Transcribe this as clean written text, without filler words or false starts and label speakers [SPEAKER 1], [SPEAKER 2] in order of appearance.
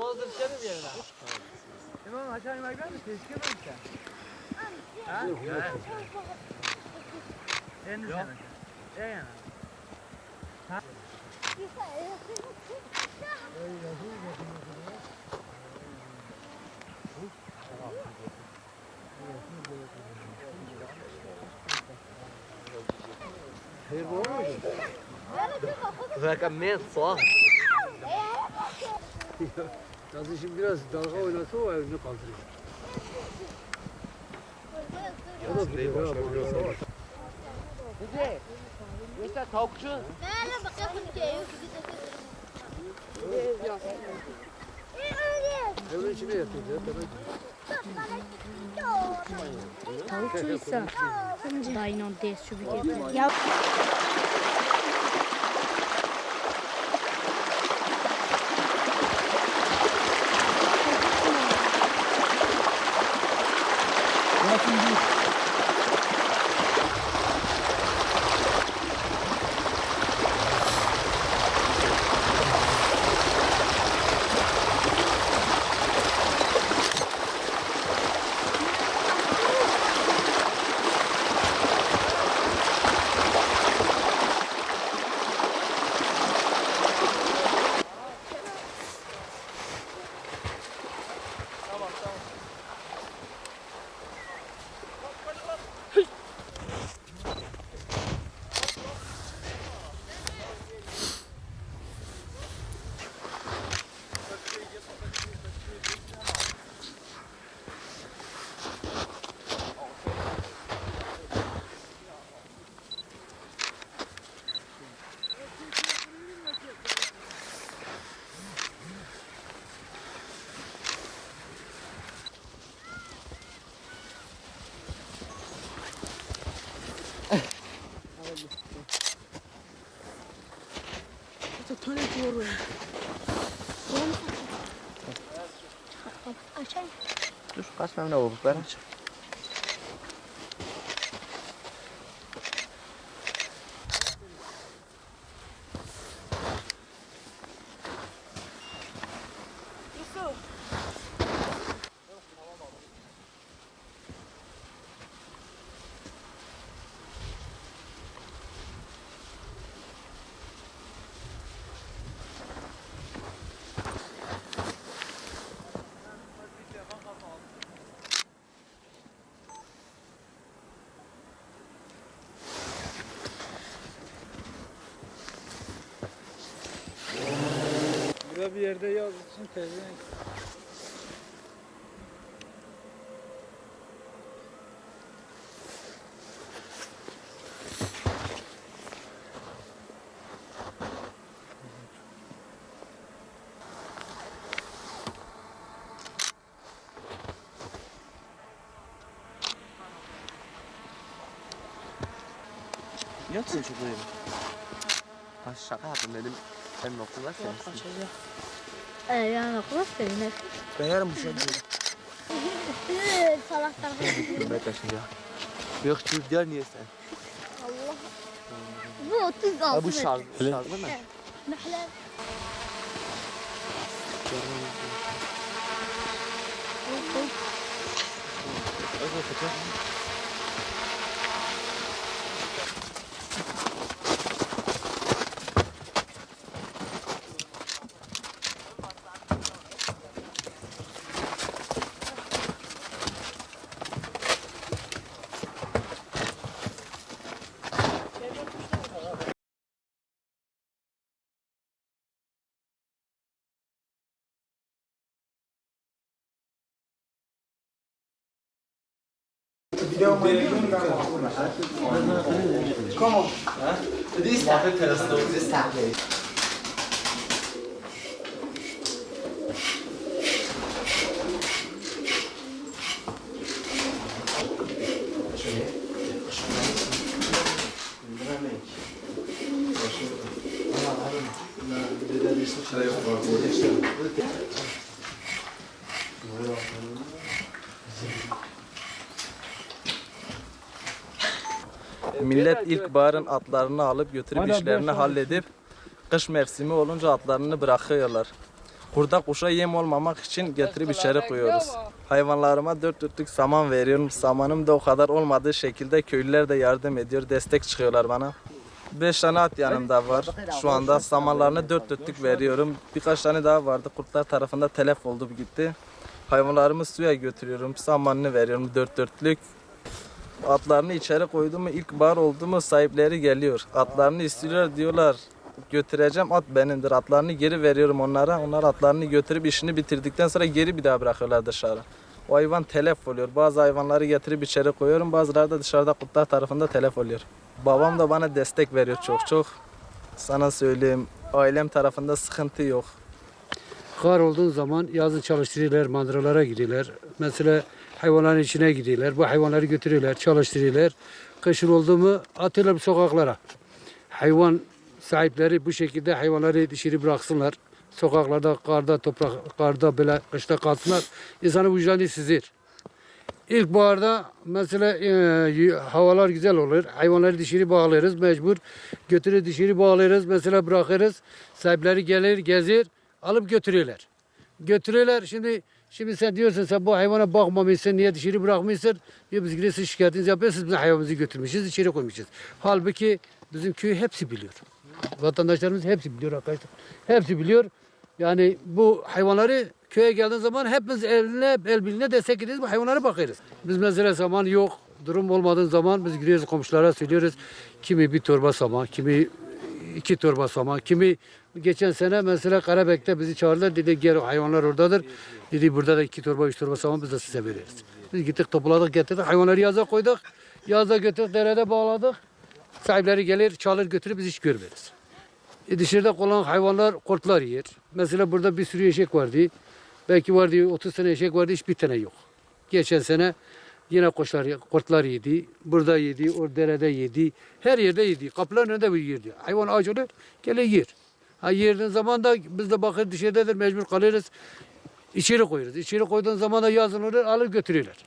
[SPEAKER 1] hazır içeri bir yerine. İmam aşağı inmek var mı? Teşkil mi sen? Ha? Evet. En düşen. En yana. Ha?
[SPEAKER 2] Zaten men soğan.
[SPEAKER 3] Yazın şimdi biraz dalga oynasa o elini kaldırıyor. O da biliyor ha.
[SPEAKER 1] Gece. Mesela tavukçu.
[SPEAKER 4] Nerede bakıyorsun ki?
[SPEAKER 3] Evin içine yatıyor ya.
[SPEAKER 5] Tavukçuysa dayının ders çubuk yapıyor. Ya
[SPEAKER 2] Dur kaç memle olduk ben.
[SPEAKER 1] Burada bir yerde yaz için tezgah.
[SPEAKER 2] Yatsın çok öyle. Ha şaka yaptım dedim. Sen noktalar sensin.
[SPEAKER 5] yani kulak verin.
[SPEAKER 2] Ben yarın bu şey diyorum.
[SPEAKER 5] Salaklar.
[SPEAKER 2] Ben kaçınca. Bir küçük diğer niye sen?
[SPEAKER 5] Allah. Bu 36.
[SPEAKER 2] Ha bu şarj mı?
[SPEAKER 5] Nahla.
[SPEAKER 2] Comment? This time. This time. Millet ilkbaharın atlarını alıp götürüp işlerini halledip kış mevsimi olunca atlarını bırakıyorlar.
[SPEAKER 6] Kurda kuşa yem olmamak için getirip içeri koyuyoruz. Hayvanlarıma 4 dörtlük saman veriyorum. Samanım da o kadar olmadığı şekilde köylüler de yardım ediyor. Destek çıkıyorlar bana. 5 tane at yanımda var. Şu anda samanlarını 4 dörtlük veriyorum. Birkaç tane daha vardı. Kurtlar tarafında telef oldu gitti. Hayvanlarımı suya götürüyorum. Samanını veriyorum 4 dörtlük. Atlarını içeri koydum mu ilk bar oldu mu sahipleri geliyor. Atlarını istiyorlar diyorlar. Götüreceğim at benimdir. Atlarını geri veriyorum onlara. Onlar atlarını götürüp işini bitirdikten sonra geri bir daha bırakıyorlar dışarı. O hayvan telef oluyor. Bazı hayvanları getirip içeri koyuyorum. Bazıları da dışarıda kurtlar tarafında telef oluyor. Babam da bana destek veriyor çok. Sana söyleyeyim. Ailem tarafında sıkıntı yok.
[SPEAKER 3] Kar olduğu zaman yazın çalıştırıyorlar, mandıralara gidiyorlar. Mesela hayvanların içine gidiyorlar. Bu hayvanları götürüyorlar, çalıştırıyorlar. Kışın oldu mu atıyorlar bu sokaklara. Hayvan sahipleri bu şekilde hayvanları dışarı bıraksınlar. Sokaklarda, karda böyle kışta kalsınlar. İnsanın vicdanı sızır. İlkbaharda mesela havalar güzel olur. Hayvanları dışarı bağlarız mecbur. Götürür dışarı bağlarız. Mesela bırakırız. Sahipleri gelir, gezir. Alıp götürüyorlar. Götürüyorlar. Şimdi sen diyorsun sen bu hayvana bakmamışsın, niye dışarı bırakmışsın? Diyor biz gidiyorsun şikayetinizi yapıyorsunuz, biz hayvanımızı götürmüşüz, içeri koymuşuz. Halbuki bizim köy hepsi biliyor. Vatandaşlarımız hepsi biliyor arkadaşlar. Hepsi biliyor. Yani bu hayvanları köye geldiğin zaman hepimiz el birliğine destek ediyoruz, bu hayvanlara bakarız. Biz mesela saman yok, durum olmadığı zaman biz gidiyoruz komşulara söylüyoruz. Kimi bir torba saman, kimi 2 torba saman, kimi geçen sene mesela Karabek'te bizi çağırdılar. Dedi gel hayvanlar oradadır. Dedi burada da 2 torba 3 torba saman biz de size veririz. Biz gittik topladık getirdik. Hayvanları yaza koyduk. Yazda götürdük derede bağladık. Sahipleri gelir çalır götürüp biz hiç görmeriz. Dışarıda kalan hayvanlar kurtlar yer. Mesela burada bir sürü eşek vardı. Belki vardı 30 tane eşek vardı hiçbir tane yok. Geçen sene yine kurtlar yedi. Burada yedi, o derede yedi. Her yerde yedi. Kapıların önünde bir yerdi. Hayvan aç olur, gelir yer. Ha yerdiğin zaman da biz de bakır dışarıdadır mecbur kalırız. İçeri koyuyoruz. İçeri koyduğun zaman da yazın olur alır götürüyorlar.